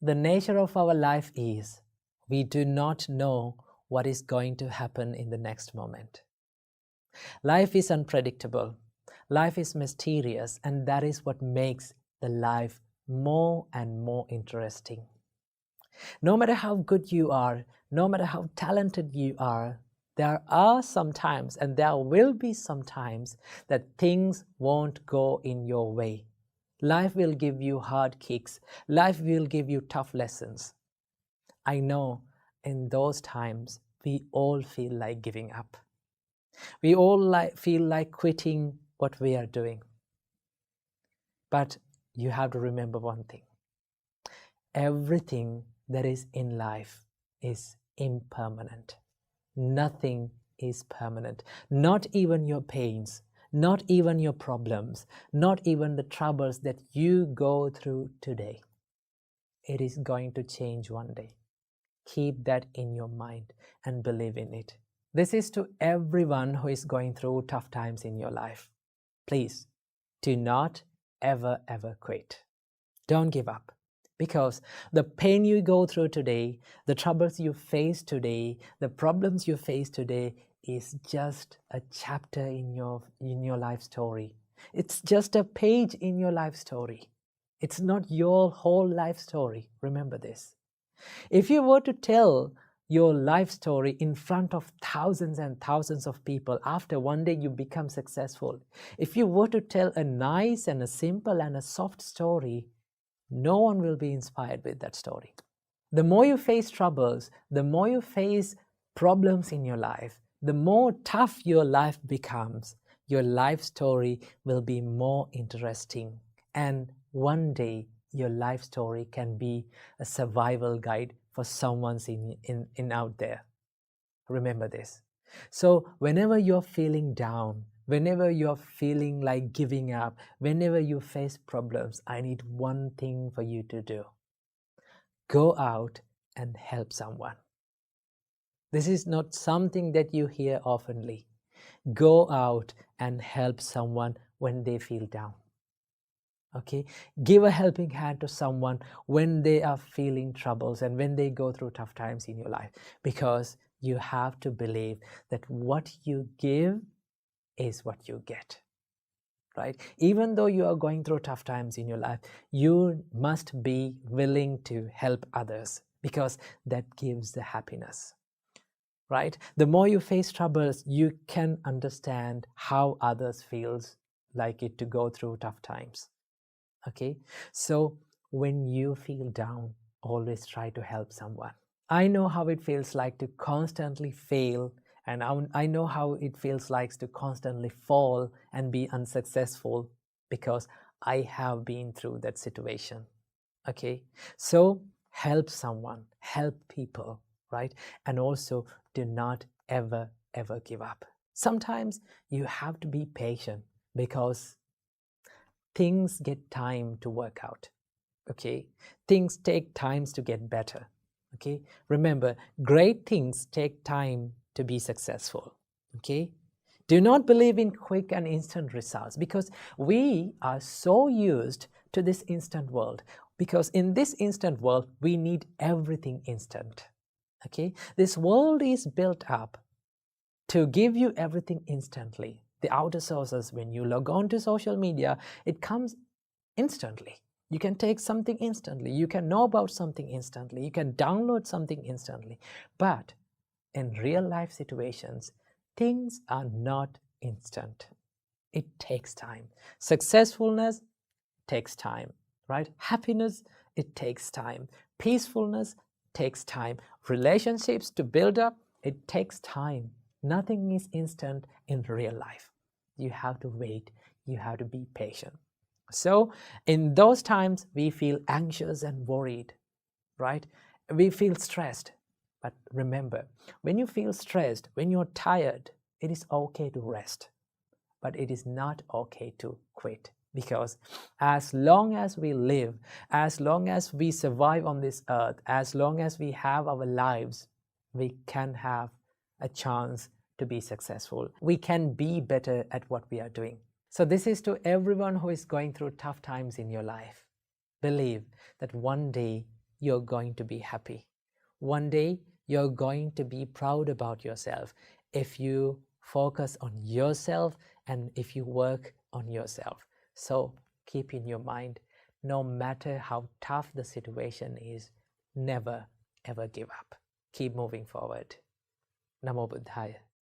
The nature of our life is we do not know what is going to happen in the next moment. Life is unpredictable. Life is mysterious, and that is what makes the life more and more interesting. No matter how good you are, no matter how talented you are, there are some times, and there will be some times, that things won't go in your way. Life will give you hard kicks. Life will give you tough lessons. I know in those times, we all feel like giving up. We all feel like quitting what we are doing. But you have to remember one thing. Everything that is in life is impermanent. Nothing is permanent. Not even your pains, not even your problems, not even the troubles that you go through today. It is going to change one day. Keep that in your mind and believe in it. This is to everyone who is going through tough times in your life. Please do not ever quit. Don't give up. Because the pain you go through today, the troubles you face today, the problems you face today is just a chapter in your life story. It's just a page in your life story. It's not your whole life story. Remember this. If you were to tell your life story in front of thousands and thousands of people after one day you become successful, if you were to tell a nice and a simple and a soft story, no one will be inspired with that story. The more you face troubles, the more you face problems in your life, the more tough your life becomes, your life story will be more interesting. And one day, your life story can be a survival guide for someone in out there. Remember this. So whenever you're feeling down, whenever you're feeling like giving up, whenever you face problems, I need one thing for you to do. Go out and help someone. This is not something that you hear oftenly. Go out and help someone when they feel down. Okay? Give a helping hand to someone when they are feeling troubles and when they go through tough times in your life. Because you have to believe that what you give is what you get, right? Even though you are going through tough times in your life, you must be willing to help others because that gives the happiness, right? The more you face troubles, you can understand how others feels like it to go through tough times, okay? So when you feel down, always try to help someone. I know how it feels like to constantly fail, and I know how it feels like to constantly fall and be unsuccessful because I have been through that situation. Okay, so help someone, help people, right? And also do not ever give up. Sometimes you have to be patient because things get time to work out. Okay, things take times to get better. Okay, remember, great things take time to be successful. Okay, do not believe in quick and instant results because we are so used to this instant world. Because in this instant world, we need everything instant. Okay, this world is built up to give you everything instantly. The outer sources, when you log on to social media, it comes instantly. You can take something instantly. You can know about something instantly. You can download something instantly. But in real life situations, things are not instant. It takes time. Successfulness takes time, right? Happiness, it takes time. Peacefulness takes time. Relationships to build up, it takes time. Nothing is instant in real life. You have to wait. You have to be patient. So in those times, we feel anxious and worried, right? We feel stressed. But remember, when you feel stressed, when you're tired, it is okay to rest. But it is not okay to quit. Because as long as we live, as long as we survive on this earth, as long as we have our lives, we can have a chance to be successful. We can be better at what we are doing. So this is to everyone who is going through tough times in your life. Believe that one day you're going to be happy. One day, you're going to be proud about yourself if you focus on yourself and if you work on yourself. So keep in your mind, no matter how tough the situation is, never ever give up. Keep moving forward. Namo Buddhaya.